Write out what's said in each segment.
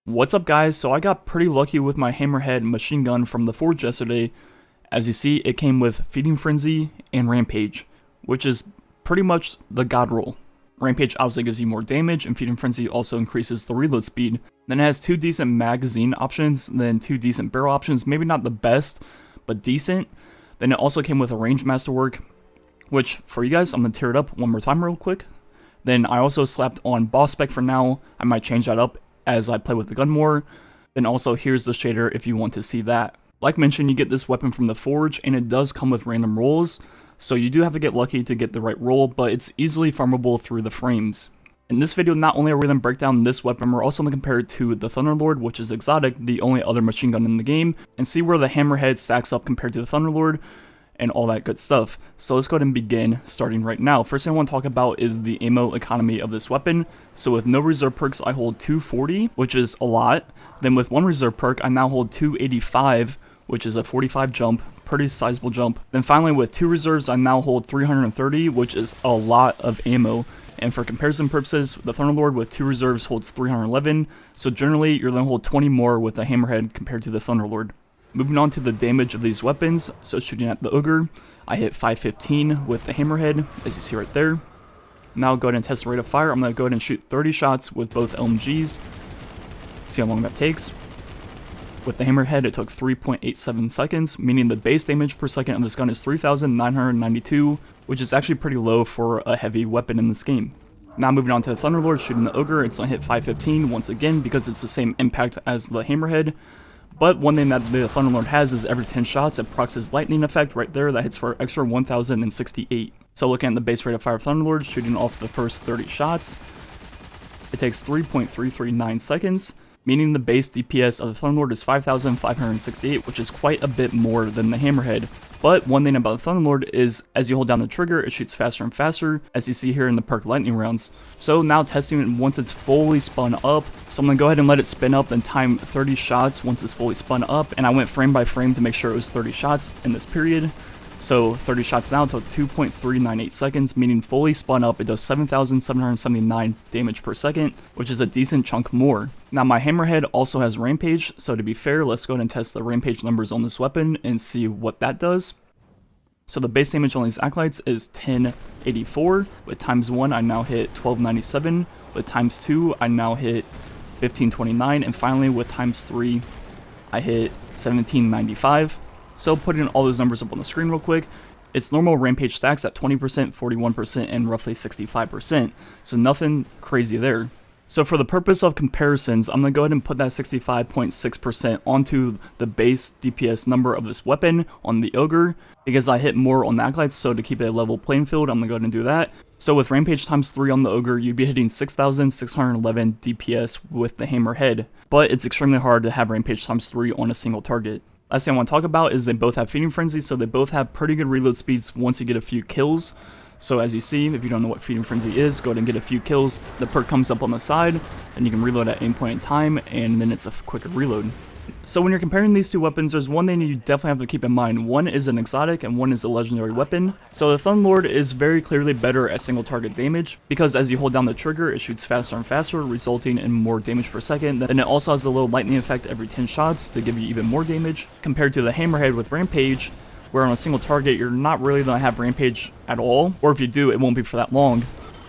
What's up guys, so I got pretty lucky with my Hammerhead machine gun from the forge yesterday. As you see, it came with Feeding Frenzy and Rampage, which is pretty much the god roll. Rampage obviously gives you more damage, and Feeding Frenzy also increases the reload speed. Then it has two decent magazine options, then two decent barrel options, maybe not the best, but decent. Then it also came with a range masterwork, which for you guys, I'm going to tear it up one more time real quick. Then I also slapped on boss spec for now. I might change that up as I play with the gun more. Then also here's the shader if you want to see that. Like mentioned, you get this weapon from the forge and it does come with random rolls, so you do have to get lucky to get the right roll, but it's easily farmable through the frames. In this video, not only are we going to break down this weapon, we're also going to compare it to the Thunderlord, which is exotic, the only other machine gun in the game, and see where the Hammerhead stacks up compared to the Thunderlord and all that good stuff. So let's go ahead and begin, starting right now. First thing I want to talk about is the ammo economy of this weapon. So with no reserve perks, I hold 240, which is a lot. Then with one reserve perk, I now hold 285, which is a 45 jump, pretty sizable jump. Then finally with two reserves, I now hold 330, which is a lot of ammo. And for comparison purposes, the Thunderlord with two reserves holds 311, so generally you're going to hold 20 more with the Hammerhead compared to the Thunderlord. Moving on to the damage of these weapons, so shooting at the Ogre, I hit 515 with the Hammerhead, as you see right there. Now I'll go ahead and test the rate of fire. I'm going to go ahead and shoot 30 shots with both LMGs, see how long that takes. With the Hammerhead, it took 3.87 seconds, meaning the base damage per second of this gun is 3,992, which is actually pretty low for a heavy weapon in this game. Now moving on to the Thunderlord, shooting the Ogre, it's going to hit 515 once again because it's the same impact as the Hammerhead. But one thing that the Thunderlord has is every 10 shots, it procs his lightning effect right there that hits for extra 1,068. So looking at the base rate of fire of Thunderlord, shooting off the first 30 shots, it takes 3.339 seconds, meaning the base DPS of the Thunderlord is 5,568, which is quite a bit more than the Hammerhead. But one thing about the Thunderlord is, as you hold down the trigger, it shoots faster and faster, as you see here in the perk lightning rounds. So now testing it once it's fully spun up, so I'm going to go ahead and let it spin up and time 30 shots once it's fully spun up, and I went frame by frame to make sure it was 30 shots in this period. So 30 shots now took 2.398 seconds, meaning fully spun up it does 7,779 damage per second, which is a decent chunk more. Now my Hammerhead also has Rampage, so to be fair, let's go ahead and test the Rampage numbers on this weapon and see what that does. So the base damage on these acolytes is 1084, with times 1 I now hit 1297, with times 2 I now hit 1529, and finally with times 3 I hit 1795. So putting all those numbers up on the screen real quick, its normal Rampage stacks at 20%, 41%, and roughly 65%, so nothing crazy there. So for the purpose of comparisons, I'm going to go ahead and put that 65.6% onto the base DPS number of this weapon on the Ogre, because I hit more on the acolytes, so to keep it a level playing field, I'm going to go ahead and do that. So with Rampage times 3 on the Ogre, you'd be hitting 6,611 DPS with the Hammerhead, but it's extremely hard to have Rampage times 3 on a single target. Last thing I want to talk about is they both have Feeding Frenzy, so they both have pretty good reload speeds once you get a few kills. So as you see, if you don't know what Feeding Frenzy is, go ahead and get a few kills. The perk comes up on the side, and you can reload at any point in time, and then it's a quicker reload. So when you're comparing these two weapons, there's one thing you definitely have to keep in mind. One is an exotic, and one is a legendary weapon. So the Thunderlord is very clearly better at single target damage, because as you hold down the trigger, it shoots faster and faster, resulting in more damage per second. Then it also has a little lightning effect every 10 shots to give you even more damage, compared to the Hammerhead with Rampage, where on a single target, you're not really going to have Rampage at all, or if you do, it won't be for that long.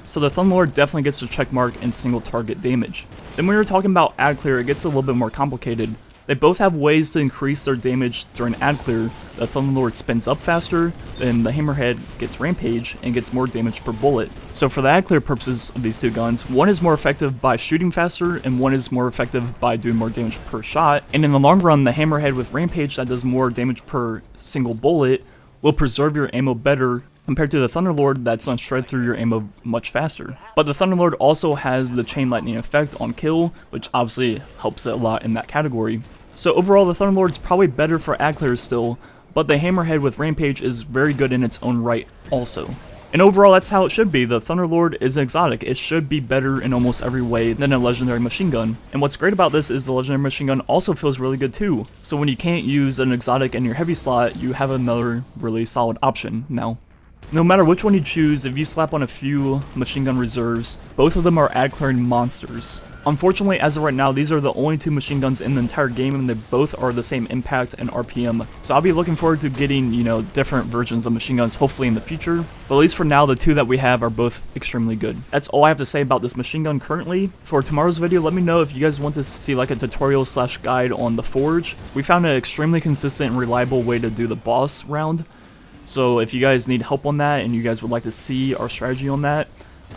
So the Thunderlord definitely gets the checkmark in single target damage. Then when you're talking about ad clear, it gets a little bit more complicated. They both have ways to increase their damage during ad clear. The Thunderlord spins up faster, then the Hammerhead gets Rampage and gets more damage per bullet. So for the ad clear purposes of these two guns, one is more effective by shooting faster and one is more effective by doing more damage per shot. And in the long run, the Hammerhead with Rampage that does more damage per single bullet will preserve your ammo better compared to the Thunderlord that's going to shred through your ammo much faster. But the Thunderlord also has the chain lightning effect on kill, which obviously helps it a lot in that category. So overall, the Thunderlord's probably better for ad clear still, but the Hammerhead with Rampage is very good in its own right also. And overall, that's how it should be. The Thunderlord is exotic. It should be better in almost every way than a legendary machine gun. And what's great about this is the legendary machine gun also feels really good too. So when you can't use an exotic in your heavy slot, you have another really solid option now. No matter which one you choose, if you slap on a few machine gun reserves, both of them are ad clearing monsters. Unfortunately, as of right now, these are the only 2 machine guns in the entire game, and they both are the same impact and RPM. So I'll be looking forward to getting, you know, different versions of machine guns hopefully in the future. But at least for now, the 2 that we have are both extremely good. That's all I have to say about this machine gun currently. For tomorrow's video, let me know if you guys want to see like a tutorial slash guide on the Forge. We found an extremely consistent and reliable way to do the boss round. So if you guys need help on that and you guys would like to see our strategy on that,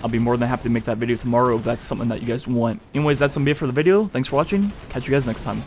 I'll be more than happy to make that video tomorrow if that's something that you guys want. Anyways, that's gonna be it for the video. Thanks for watching. Catch you guys next time.